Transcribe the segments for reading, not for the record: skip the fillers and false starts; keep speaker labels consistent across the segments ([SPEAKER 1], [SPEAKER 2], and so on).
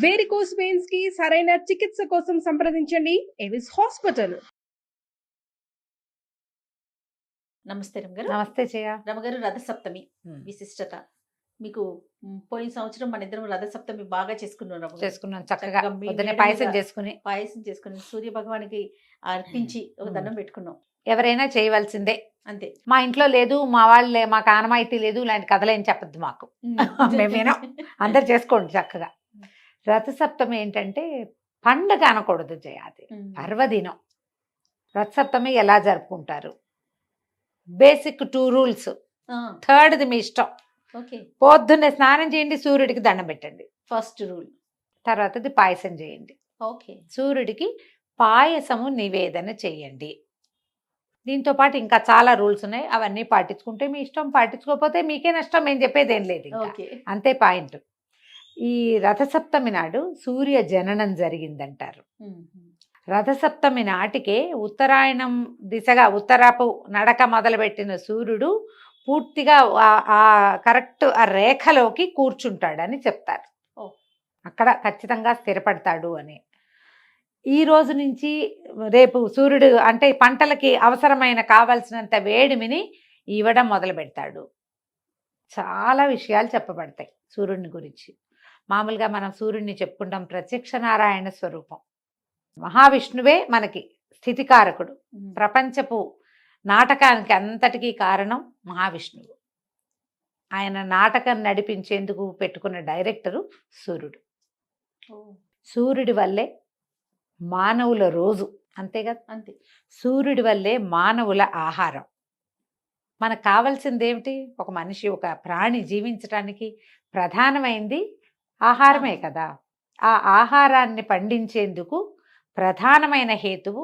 [SPEAKER 1] Varicose veins కి సరైన చికిత్స కోసం సంప్రదించండి ఎవిస్ హాస్పిటల్.
[SPEAKER 2] నమస్తే రమగారు.
[SPEAKER 3] నమస్తే జయ.
[SPEAKER 2] రమగారు, రథసప్తమి విశిష్టత మీకు పోయిన సంవత్సరం మన ఇద్దరం రథసప్తమి బాగా
[SPEAKER 3] చేసుకున్నాం చక్కగా. పాయసం
[SPEAKER 2] చేసుకుని సూర్య భగవానికి అర్పించి ఒక దండం పెట్టుకున్నాం.
[SPEAKER 3] ఎవరైనా చేయవలసిందే,
[SPEAKER 2] అంతే.
[SPEAKER 3] మా ఇంట్లో లేదు, మా వాళ్ళే, మాకు ఆనమాయితీ లేదు, ఇలాంటి కథలేం చెప్పద్దు మాకు. మేమేనో అందరు చేసుకోండి చక్కగా. రథసప్తమి ఏంటంటే పండగ అనకూడదు జయ, అది పర్వదినం. రథసప్తమి ఎలా జరుపుకుంటారు? Basic 2 rules. థర్డ్ది మీ ఇష్టం. పొద్దున్నే స్నానం చేయండి, సూర్యుడికి దండం పెట్టండి,
[SPEAKER 2] ఫస్ట్ రూల్.
[SPEAKER 3] తర్వాతది పాయసం చేయండి. సూర్యుడికి పాయసము నివేదన చేయండి. దీంతో పాటు ఇంకా చాలా రూల్స్ ఉన్నాయి, అవన్నీ పాటించుకుంటే మీ ఇష్టం, పాటించుకోకపోతే మీకే నష్టం. మేము చెప్పేది ఏం లేదు, అంతే పాయింట్. ఈ రథసప్తమి నాడు సూర్య జననం జరిగిందంటారు. రథసప్తమి నాటికే ఉత్తరాయణం దిశగా ఉత్తరపు నడక మొదలుపెట్టిన సూర్యుడు పూర్తిగా ఆ కరెక్ట్ ఆ రేఖలోకి కూర్చుంటాడని చెప్తారు. అక్కడ ఖచ్చితంగా స్థిరపడతాడు అని. ఈ రోజు నుంచి రేపు సూర్యుడు అంటే పంటలకి అవసరమైన కావాల్సినంత వేడిమిని ఇవ్వడం మొదలు పెడతాడు. చాలా విషయాలు చెప్పబడతాయి సూర్యుడిని గురించి. మామూలుగా మనం సూర్యుడిని చెప్పుకుంటాం ప్రత్యక్ష నారాయణ స్వరూపం. మహావిష్ణువే మనకి స్థితికారకుడు. ప్రపంచపు నాటకానికి అంతటికీ కారణం మహావిష్ణువు. ఆయన నాటకం నడిపించేందుకు పెట్టుకున్న డైరెక్టరు సూర్యుడు. సూర్యుడి వల్లే మానవుల రోజు, అంతే కదా, అంతే. సూర్యుడి వల్లే మానవుల ఆహారం. మనకు కావాల్సింది ఏమిటి? ఒక మనిషి, ఒక ప్రాణి జీవించడానికి ప్రధానమైంది ఆహారమే కదా. ఆ ఆహారాన్ని పండించేందుకు ప్రధానమైన హేతువు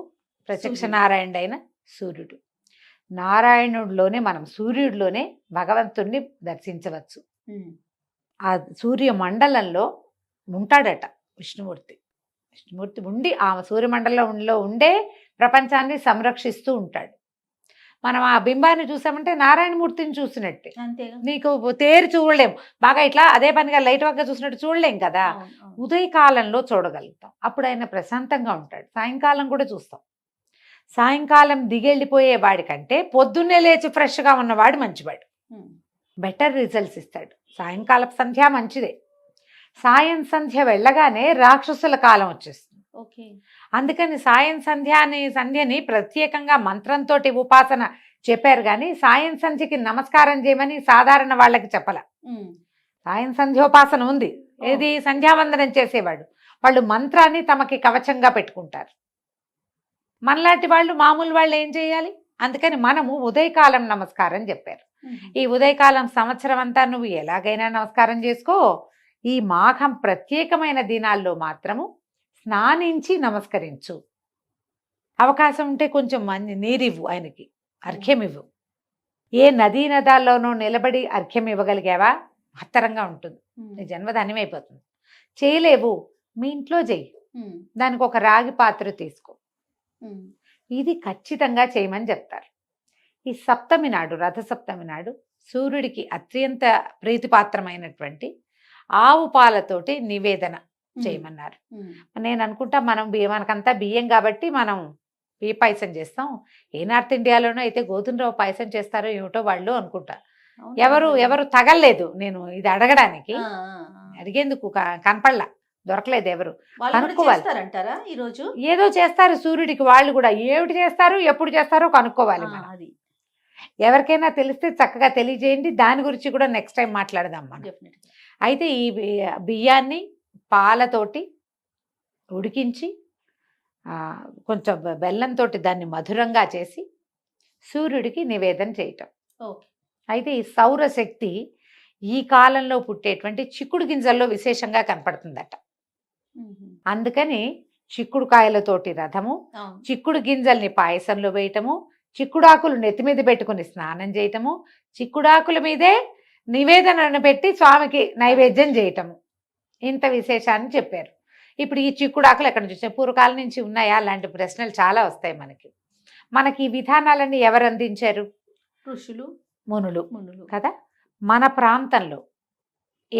[SPEAKER 3] ప్రత్యక్ష నారాయణుడు అయిన సూర్యుడు. నారాయణుడిలోనే మనం సూర్యుడిలోనే భగవంతుణ్ణి దర్శించవచ్చు. ఆ సూర్య మండలంలో ఉంటాడట విష్ణుమూర్తి. విష్ణుమూర్తి ఉండి ఆ సూర్యమండలంలో ఉండే ప్రపంచాన్ని సంరక్షిస్తూ ఉంటాడు. మనం ఆ బింబాన్ని చూసామంటే నారాయణమూర్తిని చూసినట్టే. నీకు తేరి చూడలేం, బాగా ఇట్లా అదే పనిగా లైట్ వర్క్గా చూసినట్టు చూడలేం కదా. ఉదయకాలంలో చూడగలుగుతాం, అప్పుడు ఆయన ప్రశాంతంగా ఉంటాడు. సాయంకాలం కూడా చూస్తాం. సాయంకాలం దిగెళ్ళిపోయే వాడికంటే పొద్దున్నే లేచి ఫ్రెష్గా ఉన్నవాడు మంచివాడు, బెటర్ రిజల్ట్స్ ఇస్తాడు. సాయంకాలపు సంధ్య మంచిదే. సాయం సంధ్య వెళ్ళగానే రాక్షసుల కాలం వచ్చేస్తుంది. అందుకని సాయం సంధ్యని ప్రత్యేకంగా మంత్రంతో ఉపాసన చెప్పారు, కానీ సాయం సంధ్యకి నమస్కారం చేయమని సాధారణ వాళ్ళకి చెప్పాల. సాయం సంధ్యోపాసన ఉంది, ఏది సంధ్యావందనం చేసేవాడు వాళ్ళు మంత్రాన్ని తమకి కవచంగా పెట్టుకుంటారు. మనలాంటి వాళ్ళు మామూలు వాళ్ళు ఏం చేయాలి? అందుకని మనము ఉదయకాలం నమస్కారం చెప్పారు. ఈ ఉదయకాలం సంవత్సరం అంతా నువ్వు ఎలాగైనా నమస్కారం చేసుకో. ఈ మాఘం ప్రత్యేకమైన దినాల్లో మాత్రము స్నానించి నమస్కరించు. అవకాశం ఉంటే కొంచెం నీరివ్వు, ఆయనకి అర్ఘ్యం ఇవ్వు. ఏ నదీ నదాల్లోనూ నిలబడి అర్ఘ్యం ఇవ్వగలిగావా మహత్తరంగా ఉంటుంది, నీ జన్మ ధన్యమైపోతుంది. చేయలేవు, మీ ఇంట్లో చెయ్యి, దానికి ఒక రాగి పాత్ర తీసుకో. ఇది ఖచ్చితంగా చేయమని చెప్తారు. ఈ సప్తమి నాడు, రథసప్తమి నాడు సూర్యుడికి అత్యంత ప్రీతిపాత్రమైనటువంటి ఆవు పాలతోటి నివేదన చేయమన్నారు. నేను అనుకుంటా మనకంతా బియ్యం కాబట్టి మనం బియ్య పాయసం చేస్తాం. ఏ నార్త్ ఇండియాలోనో అయితే గోధుమ రవ్వ పాయసం చేస్తారో ఏమిటో వాళ్ళు అనుకుంటా. ఎవరు తగలలేదు నేను ఇది అడగడానికి, అడిగేందుకు కనపడలా, దొరకలేదు ఎవరు. కనుక్కోవాలి, ఏదో చేస్తారు సూర్యుడికి వాళ్ళు కూడా. ఏమిటి చేస్తారు, ఎప్పుడు చేస్తారో కనుక్కోవాలి. అది ఎవరికైనా తెలిస్తే చక్కగా తెలియజేయండి. దాని గురించి కూడా నెక్స్ట్ టైం మాట్లాడదాం మనం. అయితే ఈ బియ్యాన్ని పాలతోటి ఉడికించి కొంచెం బెల్లంతో దాన్ని మధురంగా చేసి సూర్యుడికి నివేదన చేయటం. అయితే ఈ సౌరశక్తి ఈ కాలంలో పుట్టేటువంటి చిక్కుడు గింజల్లో విశేషంగా కనపడుతుందట. అందుకని చిక్కుడుకాయలతోటి రథము, చిక్కుడు గింజల్ని పాయసంలో వేయటము, చిక్కుడాకులు నెత్తి మీద పెట్టుకుని స్నానం చేయటము, చిక్కుడాకుల మీదే నివేదనను పెట్టి స్వామికి నైవేద్యం చేయటము, ఇంత విశేషాన్ని చెప్పారు. ఇప్పుడు ఈ చిక్కుడాకులు ఎక్కడ నుంచి వచ్చాయి? పూర్వకాలం నుంచి ఉన్నాయా? అలాంటి ప్రశ్నలు చాలా వస్తాయి మనకి ఈ విధానాలన్నీ ఎవరు అందించారు? ఋషులు, మునులు కదా. మన ప్రాంతంలో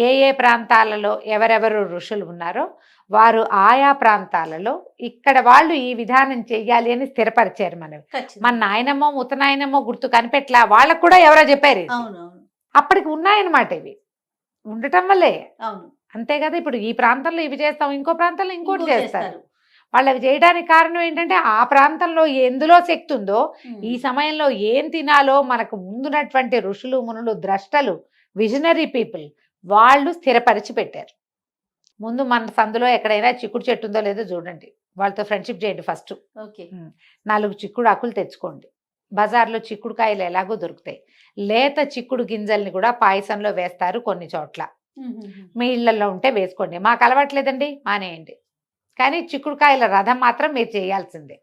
[SPEAKER 3] ఏ ఏ ప్రాంతాలలో ఎవరెవరు ఋషులు ఉన్నారో వారు ఆయా ప్రాంతాలలో ఇక్కడ వాళ్ళు ఈ విధానం చెయ్యాలి అని స్థిరపరిచారు మనవి. మన
[SPEAKER 2] ఖచ్చితంగా.
[SPEAKER 3] నాయనమ్మో ముత్తనాయనమ్మో గుర్తు కనిపెట్లా, వాళ్ళకు కూడా ఎవరో చెప్పారు ఇది.
[SPEAKER 2] అవును అవును
[SPEAKER 3] అప్పటికి ఉన్నాయన్నమాట ఇవి ఉండటం వల్లే.
[SPEAKER 2] అవును.
[SPEAKER 3] అంతే కదా, ఇప్పుడు ఈ ప్రాంతంలో ఇవి చేస్తాం, ఇంకో ప్రాంతంలో ఇంకోటి
[SPEAKER 2] ఇంకోటి
[SPEAKER 3] చేస్తారు. వాళ్ళు అవి చేయడానికి కారణం ఏంటంటే ఆ ప్రాంతంలో ఎందులో శక్తి ఉందో ఈ సమయంలో ఏం తినాలో మనకు ముందున్నటువంటి ఋషులు మునులు ద్రష్టలు విజనరీ పీపుల్ వాళ్ళు స్థిరపరిచి పెట్టారు. ముందు మన సందులో ఎక్కడైనా చిక్కుడు చెట్టు ఉందో లేదో చూడండి, వాళ్ళతో ఫ్రెండ్షిప్ చేయండి. ఫస్ట్
[SPEAKER 2] ఓకే
[SPEAKER 3] 4 చిక్కుడు ఆకులు తెచ్చుకోండి. బజార్లో చిక్కుడు కాయలు ఎలాగో దొరుకుతాయి. లేత చిక్కుడు గింజల్ని కూడా పాయసంలో వేస్తారు కొన్ని చోట్ల. మీ ఇళ్లలో ఉంటే వేసుకోండి, మాకు అలవాట్లేదండి మానేయండి. కానీ చిక్కుడుకాయల రథం మాత్రం మీరు చేయాల్సిందే.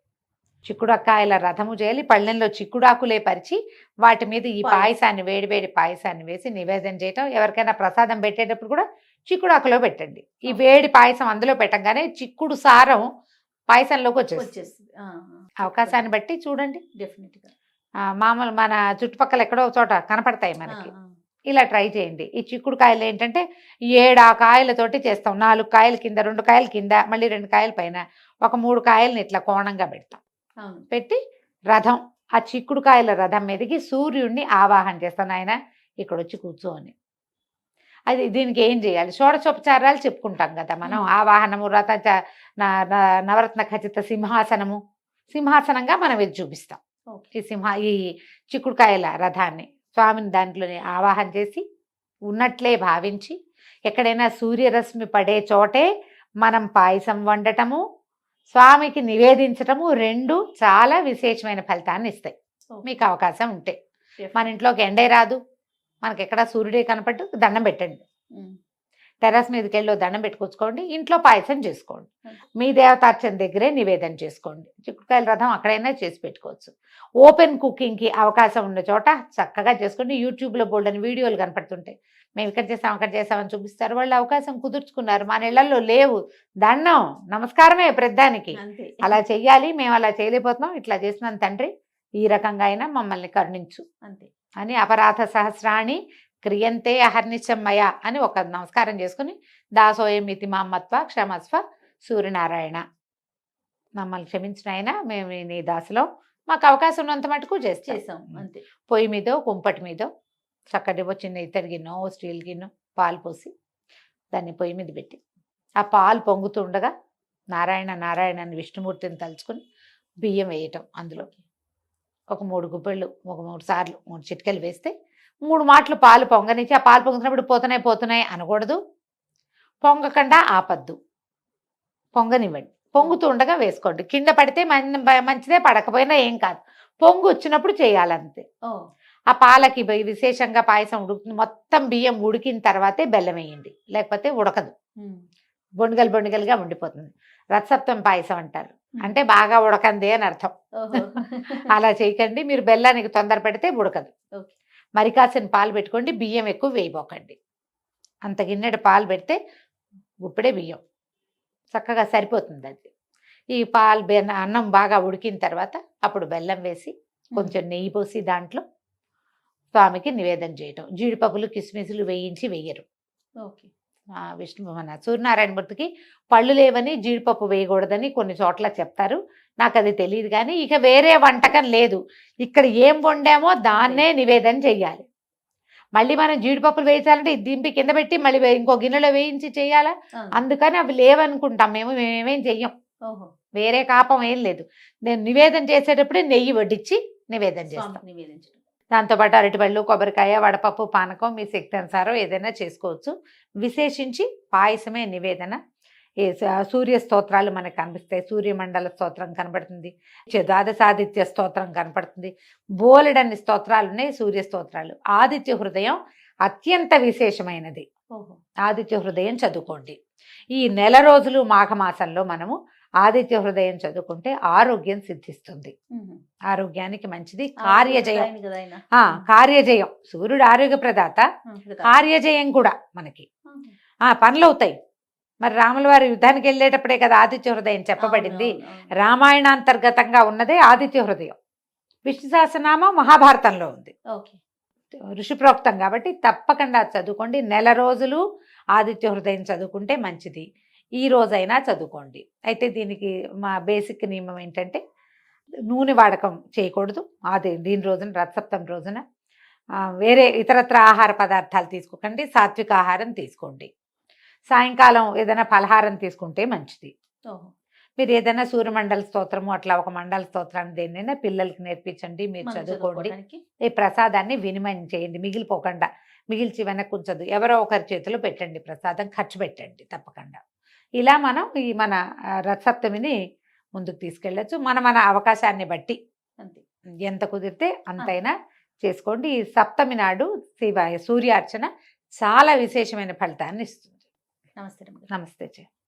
[SPEAKER 3] చిక్కుడుకాయల రథము చేయాలి. పళ్ళెంలో చిక్కుడాకులే పరిచి వాటి మీద ఈ పాయసాన్ని వేడివేడి పాయసాన్ని వేసి నివేదన చేయటం. ఎవరికైనా ప్రసాదం పెట్టేటప్పుడు కూడా చిక్కుడాకులో పెట్టండి. ఈ వేడి పాయసం అందులో పెట్టగానే చిక్కుడు సారం పాయసంలోకి వచ్చేస్తుంది. అవకాశాన్ని బట్టి చూడండి.
[SPEAKER 2] డెఫినెట్ గా
[SPEAKER 3] మామూలు మన చుట్టుపక్కల ఎక్కడో ఒక చోట కనపడతాయి మనకి. ఇలా ట్రై చేయండి. ఈ చిక్కుడుకాయలు ఏంటంటే 7 కాయలతోటి చేస్తాం. 4 కాయలు కింద, 2 కాయలు కింద, మళ్ళీ 2 కాయల పైన, ఒక 3 కాయలని ఇట్లా కోణంగా పెడతాం. పెట్టి రథం, ఆ చిక్కుడుకాయల రథం మీదకి సూర్యుడిని ఆవాహన చేస్తాను. ఆయన ఇక్కడ వచ్చి కూర్చోని. అది దీనికి ఏం చేయాలి, షోడశోపచారాలు చెప్పుకుంటాం కదా మనం. ఆవాహనము, రథ నవరత్న ఖచ్చిత సింహాసనము, సింహాసనంగా మనం ఇది చూపిస్తాం. ఈ చిక్కుడుకాయల రథాన్ని స్వామిని దాంట్లోనే ఆవాహన చేసి ఉన్నట్లే భావించి, ఎక్కడైనా సూర్యరశ్మి పడే చోటే మనం పాయసం వండటము, స్వామికి నివేదించటము 2 చాలా విశేషమైన ఫలితాన్ని ఇస్తాయి. మీకు అవకాశం ఉంటే మన ఇంట్లోకి ఎండే రాదు, మనకి ఎక్కడ సూర్యుడే కనపడ్డు, దండం పెట్టండి. టెర్రస్ మీదకి వెళ్ళి దండం పెట్టుకొచ్చుకోండి, ఇంట్లో పాయసం చేసుకోండి, మీ దేవతార్చన దగ్గరే నివేదన చేసుకోండి. చిక్కుడుకాయల రథం అక్కడైనా చేసి పెట్టుకోవచ్చు. ఓపెన్ కుకింగ్కి అవకాశం ఉన్న చోట చక్కగా చేసుకోండి. యూట్యూబ్లో బోల్డని వీడియోలు కనపడుతుంటాయి. మేము ఇక్కడ చేసాం అక్కడ చేసామని చూపిస్తారు. వాళ్ళు అవకాశం కుదుర్చుకున్నారు, మన ఇళ్లలో లేవు. దండం నమస్కారమే ప్రధానికి. అలా చెయ్యాలి, మేము అలా చేయలేకపోతున్నాం, ఇట్లా చేసినాం తండ్రి, ఈ రకంగా అయినా మమ్మల్ని కరుణించు అంతే అని అపరాధ సహస్రాణి క్రియంతే అహర్నిశమ్మయ అని ఒక నమస్కారం చేసుకుని, దాసోయమితి మామత్వ క్షమస్వ సూర్యనారాయణ, మమ్మల్ని క్షమించిన ఆయన, మేము నీ దాసులో, మాకు అవకాశం ఉన్నంత మటుకు చేసాం అంతే. పొయ్యి మీదో కుంపటి మీదో చక్కటి చిన్న ఇత్తడి గిన్నె, స్టీల్ గిన్నె పాలు పోసి దాన్ని పొయ్యి మీద పెట్టి, ఆ పాలు పొంగుతూ ఉండగా నారాయణ నారాయణ అని విష్ణుమూర్తిని తలుచుకుని బియ్యం వేయటం. అందులోకి ఒక 3 గుప్పెళ్ళు, ఒక 3 సార్లు 3 చిటికెలు వేస్తే 3 మాటలు పాలు పొంగనిచ్చి, ఆ పాలు పొంగుతున్నప్పుడు పోతున్నాయి అనకూడదు, పొంగకుండా ఆపద్దు, పొంగనివ్వండి. పొంగుతూ ఉండగా వేసుకోండి. కింద పడితే మంచిదే, పడకపోయినా ఏం కాదు. పొంగు వచ్చినప్పుడు చేయాలంతే. ఆ పాలకి విశేషంగా పాయసం ఉడుకుతుంది. మొత్తం బియ్యం ఉడికిన తర్వాతే బెల్లం వేయండి, లేకపోతే ఉడకదు, బొండుగలుగా ఉండిపోతుంది. రథసప్తం పాయసం అంటారు, అంటే బాగా ఉడకంది అని అర్థం. అలా చేయకండి. మీరు బెల్లానికి తొందర పెడితే ఉడకదు. మరి కాసిన పాలు పెట్టుకోండి, బియ్యం ఎక్కువ వేయబోకండి. అంత గిన్నెడు పాలు పెడితే గుప్పెడే బియ్యం చక్కగా సరిపోతుంది. అది ఈ పాలు అన్నం బాగా ఉడికిన తర్వాత అప్పుడు బెల్లం వేసి కొంచెం నెయ్యి పోసి దాంట్లో స్వామికి నివేదన చేయటం. జీడిపప్పులు కిస్మిసులు వేయించి వేయరు. విష్ణు మన సూర్యనారాయణమూర్తికి పళ్ళు లేవని జీడిపప్పు వేయకూడదని కొన్ని చోట్ల చెప్తారు, నాకు అది తెలియదు. కానీ ఇక వేరే వంటకం లేదు, ఇక్కడ ఏం వండామో దాన్నే నివేదన చెయ్యాలి. మళ్ళీ మనం జీడిపప్పులు వేయించాలంటే ఇది దింపి కింద పెట్టి మళ్ళీ ఇంకో గిన్నెలో వేయించి చెయ్యాలా, అందుకని అవి లేవనుకుంటాం. మేమేం చెయ్యం, వేరే కాపం ఏం లేదు. నేను నివేదన చేసేటప్పుడే నెయ్యి వడ్డించి నివేదన చేస్తాం. దాంతోపాటు అరటిపళ్ళు, కొబ్బరికాయ, వడపప్పు, పానకం మీ శక్తి అనుసారం ఏదైనా చేసుకోవచ్చు. విశేషించి పాయసమే నివేదన. సూర్య స్తోత్రాలు మనకు కనిపిస్తాయి. సూర్యమండల స్తోత్రం కనపడుతుంది, ద్వాదశాదిత్య స్తోత్రం కనపడుతుంది, బోలెడన్ని స్తోత్రాలు ఉన్నాయి. సూర్య స్తోత్రాలు, ఆదిత్య హృదయం అత్యంత విశేషమైనది. ఆదిత్య హృదయం చదువుకోండి. ఈ నెల రోజులు మాఘమాసంలో మనము ఆదిత్య హృదయం చదువుకుంటే ఆరోగ్యం సిద్ధిస్తుంది. ఆరోగ్యానికి మంచిది. కార్యజయం, కార్యజయం, సూర్యుడు ఆరోగ్య ప్రదాత, కార్యజయం కూడా మనకి పనులు అవుతాయి. మరి రాముల వారి యుద్ధానికి వెళ్ళేటప్పుడే కదా ఆదిత్య హృదయం చెప్పబడింది. రామాయణాంతర్గతంగా ఉన్నదే ఆదిత్య హృదయం. విష్ణు సహస్రనామం మహాభారతంలో ఉంది. ఋషిప్రోక్తం కాబట్టి తప్పకుండా చదువుకోండి. నెల రోజులు ఆదిత్య హృదయం చదువుకుంటే మంచిది. ఈ రోజైనా చదువుకోండి. అయితే దీనికి మా బేసిక్ నియమం ఏంటంటే నూనె వాడకం చేయకూడదు. దీని రోజున రథసప్తమి రోజున వేరే ఇతరత్ర ఆహార పదార్థాలు తీసుకోకండి. సాత్విక ఆహారం తీసుకోండి. సాయంకాలం ఏదైనా పలహారం తీసుకుంటే మంచిది. మీరు ఏదైనా సూర్యమండల స్తోత్రము అట్లా ఒక మండల స్తోత్రాన్ని దేన్నైనా పిల్లలకి నేర్పించండి. మీరు చదువుకోండి. ఈ ప్రసాదాన్ని వినిమయం చేయండి. మిగిలిపోకుండా మిగిల్చి వెనక్కి ఉంచదు. ఎవరో ఒకరి చేతిలో పెట్టండి. ప్రసాదం ఖర్చు పెట్టండి తప్పకుండా. ఇలా మనం మన రథసప్తమిని ముందుకు తీసుకెళ్ళచ్చు. మన అవకాశాన్ని బట్టి ఎంత కుదిరితే అంతైనా చేసుకోండి. ఈ సప్తమి నాడు సూర్యార్చన చాలా విశేషమైన ఫలితాన్ని ఇస్తుంది.
[SPEAKER 2] నమస్తే.
[SPEAKER 3] నమస్తే.